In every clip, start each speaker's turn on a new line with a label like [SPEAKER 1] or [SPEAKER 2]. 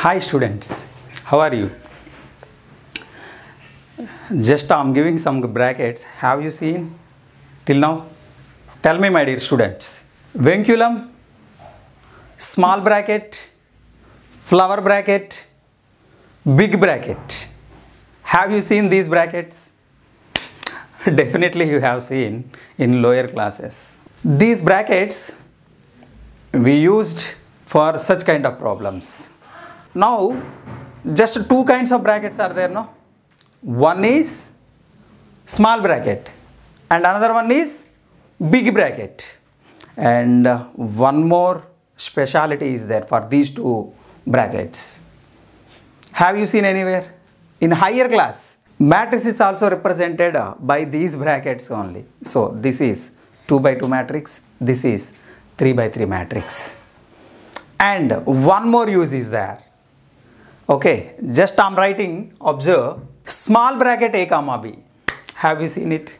[SPEAKER 1] Hi students, how are you? Just I'm giving some brackets. Have you seen till now? Tell me, my dear students. Vinculum, small bracket, flower bracket, big bracket. Have you seen these brackets? Definitely you have seen in lower classes. These brackets we used for such kind of problems. Now just two kinds of brackets are there, no? One is small bracket and another one is big bracket, and one more speciality is there for these two brackets. Have you seen anywhere? In higher class, matrix is also represented by these brackets only. So this is 2 by 2 matrix, this is 3 by 3 matrix, and one more use is there. Okay, just I'm writing, observe, small bracket a comma b. Have you seen it?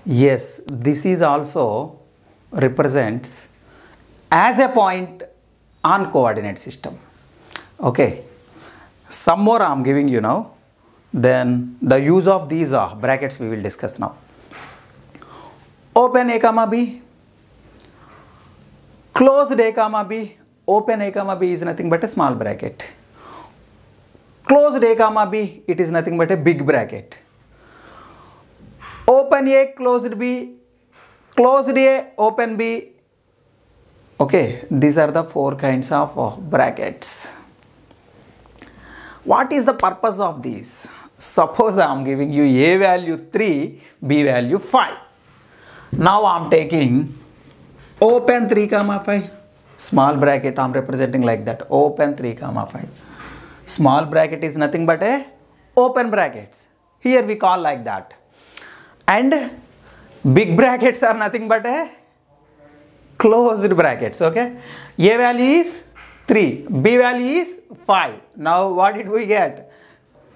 [SPEAKER 1] Yes, this is also represents as a point on coordinate system. Okay, some more I'm giving you now. Then the use of these brackets we will discuss now. Open a comma b, closed a comma b. Open a comma b is nothing but a small bracket. Closed a comma b, it is nothing but a big bracket. Open a, closed b, closed a, open b. Okay, these are the four kinds of brackets. What is the purpose of these? Suppose I am giving you a value 3, b value 5. Now I am taking open 3 comma 5, small bracket I am representing like that, open 3 comma 5. Small bracket is nothing but a open brackets. Here we call like that. And big brackets are nothing but a closed brackets. Okay. A value is 3. B value is 5. Now what did we get?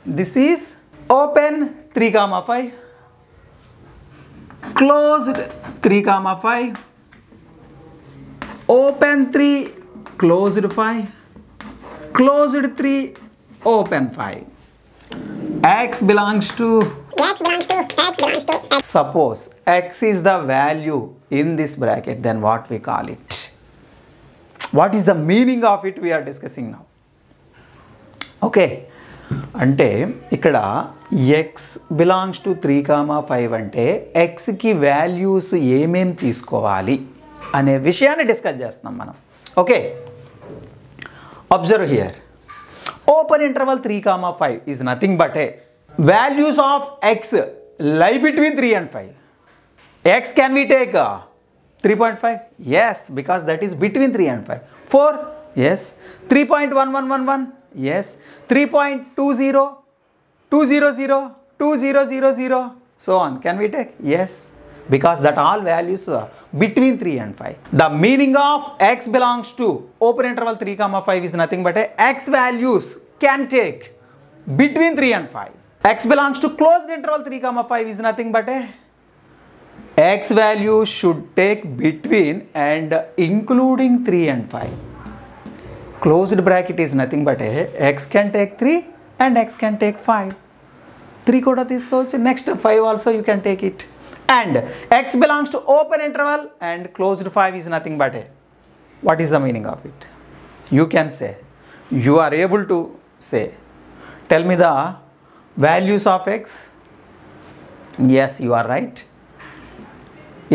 [SPEAKER 1] This is open 3 comma 5. Closed 3 comma 5. Open 3. Closed 5. Closed 3, open 5. X belongs to X. Suppose X is the value in this bracket, then what we call it? What is the meaning of it we are discussing now? Okay. అంటే ఇక్కడ x belongs to 3 comma 5 అంటే x కి values ఏమేం తీసుకోవాలి అనే విషయాన్ని discuss చేస్తున్నాం మనం. Okay, observe here. Open interval 3 comma 5 is nothing but a values of x lie between 3 and 5. X can we take 3.5? Yes, because that is between 3 and 5. 4? Yes. 3.1111? Yes. 3.20? 200? 2000? So on. Can we take? Yes. Because that all values are between 3 and 5. The meaning of x belongs to open interval 3 comma 5 is nothing but a x values can take between 3 and 5. X belongs to closed interval 3 comma 5 is nothing but a x value should take between and including 3 and 5. Closed bracket is nothing but a x can take 3 and x can take 5. 3 kuda teesukovachu, next 5 also you can take it. And x belongs to open interval and closed 5 is nothing but a. What is the meaning of it? You can say. You are able to say. Tell me the values of x. Yes, you are right.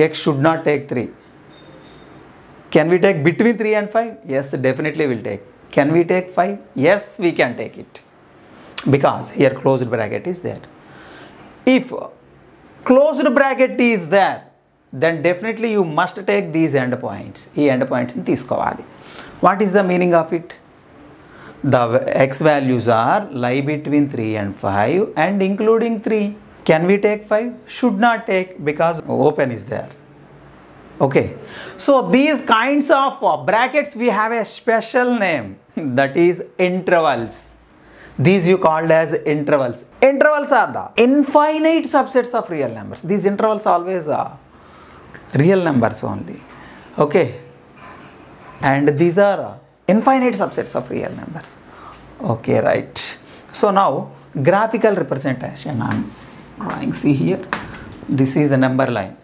[SPEAKER 1] X should not take 3. Can we take between 3 and 5? Yes, definitely we'll take. Can we take 5? Yes, we can take it. Because here closed bracket is there. If closed bracket is there, then definitely you must take these endpoints. These endpoints ni teesukovali. What is the meaning of it? The x values are lie between 3 and 5 and including 3. Can we take 5? Should not take, because open is there. Okay. So these kinds of brackets we have a special name, that is intervals. These you called as intervals. Intervals are the infinite subsets of real numbers. These intervals always are real numbers only. Okay. And these are infinite subsets of real numbers. Okay, right. So now graphical representation I'm drawing. See here, this is a number line.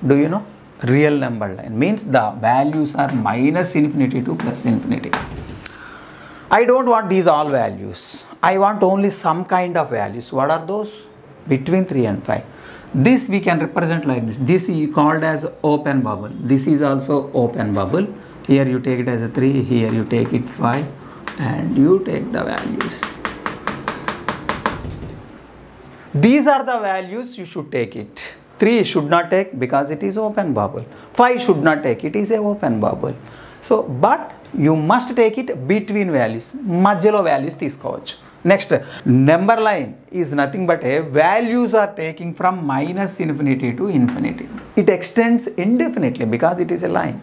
[SPEAKER 1] Do you know? Real number line means the values are minus infinity to plus infinity. I don't want these all values. I want only some kind of values. What are those? Between 3 and 5. This we can represent like this. This is called as open bubble. This is also open bubble. Here you take it as a 3. Here you take it 5. And you take the values. These are the values you should take it. 3 should not take because it is open bubble. 5 should not take, it is a open bubble. So, but you must take it between values. మధ్యలో values తీసుకోవచ్చు. Next, number line is nothing but a values are taking from minus infinity to infinity. It extends indefinitely because it is a line.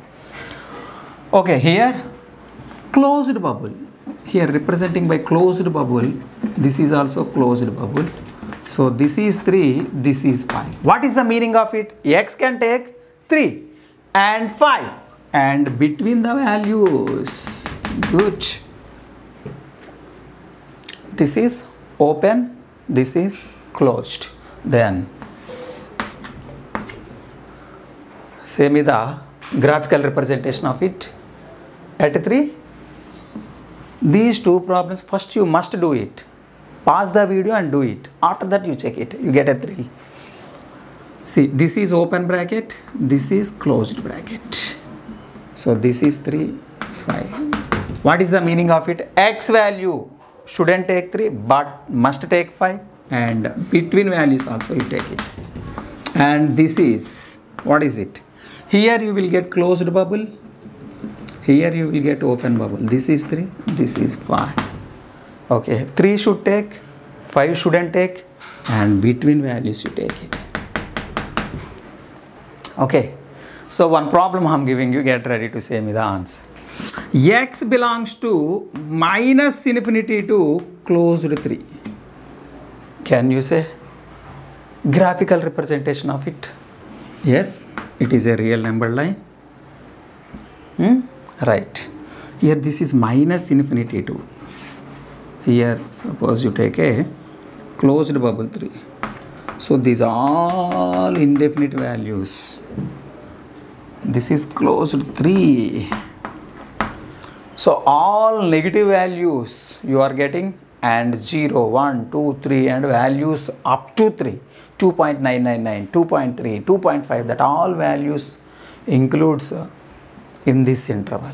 [SPEAKER 1] Okay, here closed bubble. Here representing by closed bubble. This is also closed bubble. So this is 3, this is 5. What is the meaning of it? X can take 3 and 5 and between the values. Good. This is open, this is closed. Then same is the graphical representation of it. At 3, these two problems, first you must do it. Pause the video and do it. After that you check it. You get a 3. See, this is open bracket. This is closed bracket. So this is 3, 5. What is the meaning of it? X value shouldn't take 3 but must take 5. And between values also you take it. And this is, what is it? Here you will get closed bubble. Here you will get open bubble. This is 3. This is 5. Okay, 3 should take, 5 shouldn't take, and between values you take it. Okay, so one problem I'm giving you, get ready to say me the answer. X belongs to minus infinity to closed 3. Can you say graphical representation of it? Yes, it is a real number line. Right. Here this is minus infinity to. Here suppose you take a closed bubble 3. So these are all indefinite values. This is closed 3. So all negative values you are getting and 0, 1, 2, 3 and values up to 3. 2.999, 2.3, 2.5 that all values includes in this interval.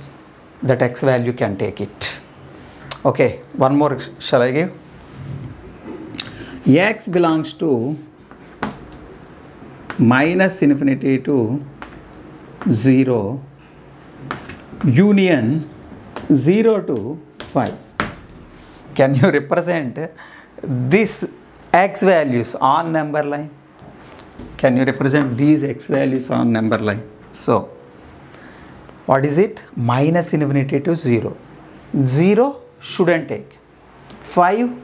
[SPEAKER 1] That x value can take it. Okay, one more shall I give? X belongs to minus infinity to 0 union 0 to 5. Can you represent this x values on number line? Can you represent these x values on number line? So, what is it? Minus infinity to 0. 0 shouldn't take. 5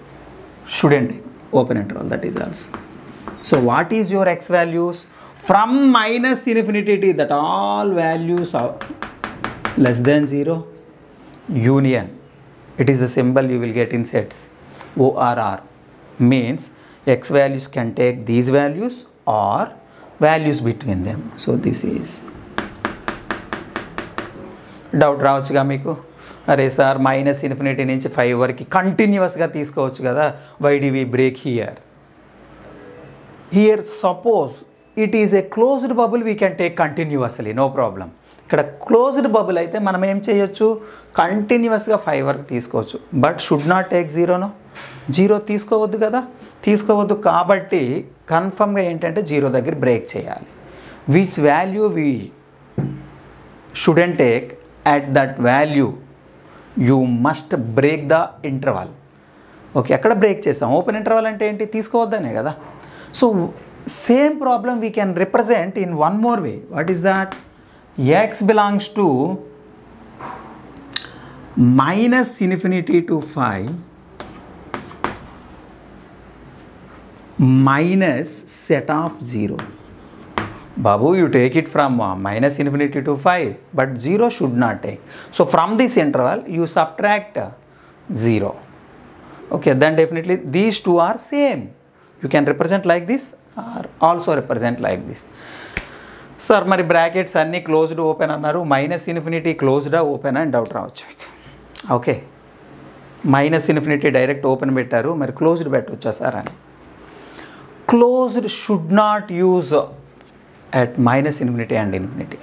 [SPEAKER 1] shouldn't take. Open interval, that is also. So what is your x values? From minus infinity to that all values are less than 0. Union. It is the symbol you will get in sets. ORR means x values can take these values or values between them. So this is. Doubt రావచ్చుగా మీకు అరే sir minus infinity నుంచి 5 వరకు కంటిన్యూస్గా తీసుకోవచ్చు కదా why the we break here suppose it is a closed bubble we can take continuously no problem. ఇక్కడ closed bubble అయితే మనం ఏం చేయొచ్చు కంటిన్యూస్గా 5 వరకు తీసుకోవచ్చు but should not take 0 zero తీసుకోవద్దు కదా తీసుకోవద్దు కాబట్టి కన్ఫర్మ్గా ఏంటంటే 0 దగ్గర బ్రేక్ చేయాలి. Which value we shouldn't take at that value you must break the interval. Okay ఎక్కడ బ్రేక్ చేసాం ఓపెన్ ఇంటర్వల్ అంటే ఏంటి తీసుకోవద్దనే కదా. So same problem we can represent in one more way. What is that? X belongs to minus infinity to 5 minus set of 0. Babu, you take it from minus infinity to 5, but 0 should not take. So from this interval, you subtract 0. Okay, then definitely these two are same. You can represent like this or also represent like this. Sir మరి brackets అన్నీ closed open అన్నారు, minus infinity క్లోజ్డా open అని doubt రావచ్చు మీకు. Okay, minus infinity direct open పెట్టారు, మరి closed పెట్టవచ్చా sir అని. Closed should not use at minus infinity and infinity.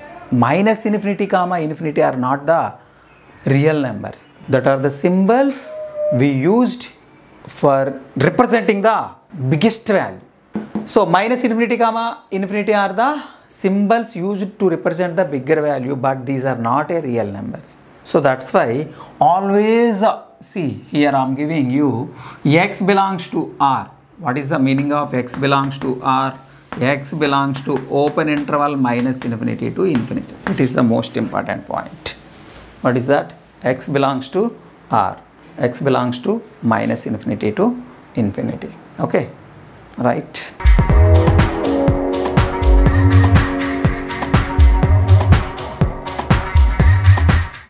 [SPEAKER 1] Minus infinity comma infinity are not the real numbers. That are the symbols we used for representing the biggest value. So minus infinity comma infinity are the symbols used to represent the bigger value, but these are not a real numbers. So that's why always see here I am giving you x belongs to R. What is the meaning of x belongs to R? X belongs to open interval minus infinity to infinity. It is the most important point. What is that? X belongs to R. X belongs to minus infinity to infinity. Okay, right.